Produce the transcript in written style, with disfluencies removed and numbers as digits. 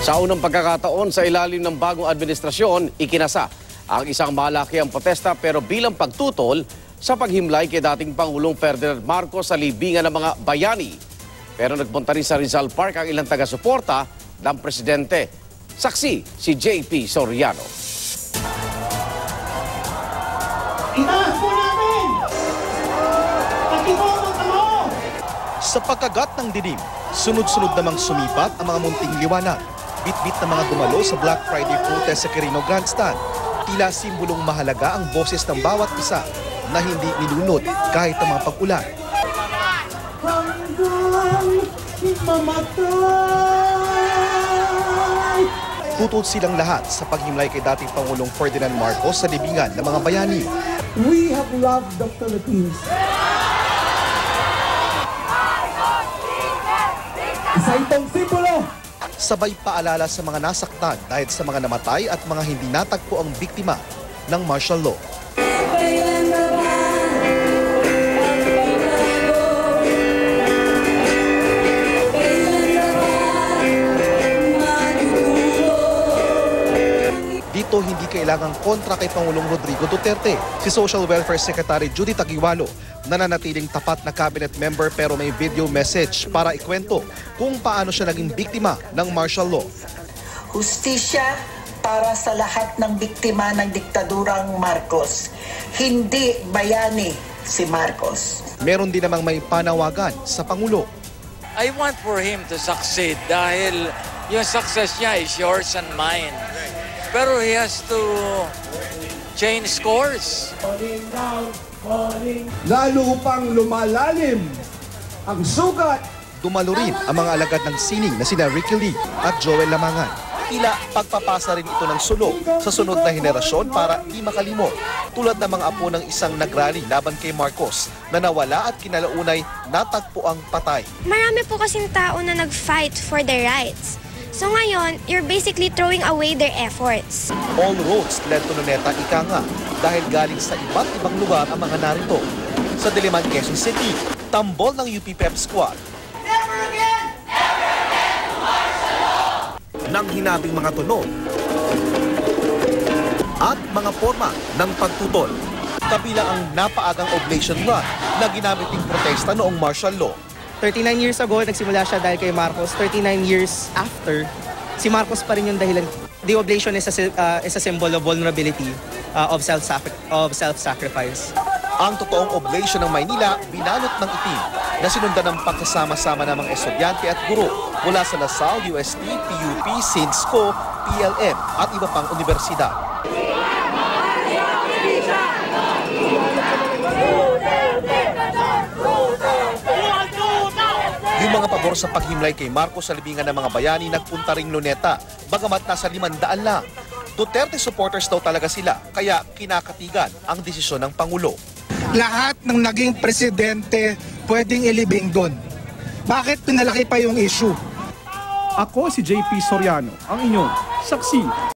Sa unang pagkakataon sa ilalim ng bagong administrasyon, ikinasa ang isang malakiang protesta pero bilang pagtutol sa paghimlay kay dating Pangulong Ferdinand Marcos sa libingan ng mga bayani. Pero nagpunta rin sa Rizal Park ang ilang taga-suporta ng presidente. Saksi si JP Soriano. Itaas po natin! Pakibong ang tamo! Sa pagkagat ng dilim, sunod-sunod namang sumipat ang mga munting liwanag. Bit-bit na mga dumalo sa Black Friday protest sa Quirino Grandstand. Tila simbolong mahalaga ang boses ng bawat isa na hindi nilunod kahit ang mga pag-ulan. Tutol silang lahat sa paghimlay kay dating Pangulong Ferdinand Marcos sa libingan ng mga bayani. We have loved the Philippines. Isa itong simbolo. Sabay paalala sa mga nasaktan dahil sa mga namatay at mga hindi natagpo ang biktima ng martial law. Dito hindi kailangang kontra kay Pangulong Rodrigo Duterte. Si Social Welfare Secretary Judith Aguiwalo, nananatiling tapat na cabinet member pero may video message para ikwento kung paano siya naging biktima ng martial law. Hustisya para sa lahat ng biktima ng diktadurang Marcos. Hindi bayani si Marcos. Meron din namang may panawagan sa Pangulo. I want for him to succeed dahil yung success niya is yours and mine. Pero he has to change course. Lalo pang lumalalim ang sugat. Dumalo rin ang mga alagad ng sining na sina Ricky Lee at Joel Lamangan. Tila pagpapasa rin ito ng sulong sa sunod na henerasyon para di makalimot. Tulad ng mga apo ng isang nagrally laban kay Marcos na nawala at kinalaunay natagpo ang patay. Marami po kasing tao na nag-fight for their rights. So ngayon, you're basically throwing away their efforts. All roads led to Luneta, ika nga, dahil galing sa iba't ibang lugar ang mga narito. Sa Diliman, Quezon City, tambol ng UP Pep Squad. Never again! Never again! Nang hinabing mga tunog at mga forma ng pagtutol. Kabila ang napaagang oblation run na ginamit ng protesta noong martial law. 39 years ago, nagsimula siya dahil kay Marcos. 39 years after, si Marcos pa rin yung dahilan. The oblation is a symbol of vulnerability, of self-sacrifice. Ang totoong oblation ng Maynila, binalot ng itim na sinundan ng pagsasama-sama ng mga estudyante at guro mula sa LaSalle, UST, PUP, SINSCO, PLM at iba pang universidad. Yung mga pabor sa paghimlay kay Marcos sa libingan ng mga bayani nagpunta ring Luneta, bagamat nasa 500 lang. Duterte supporters daw talaga sila, kaya kinakatigan ang desisyon ng Pangulo. Lahat ng naging presidente pwedeng ilibing doon. Bakit pinalaki pa yung issue? Ako si JP Soriano, ang inyong saksi.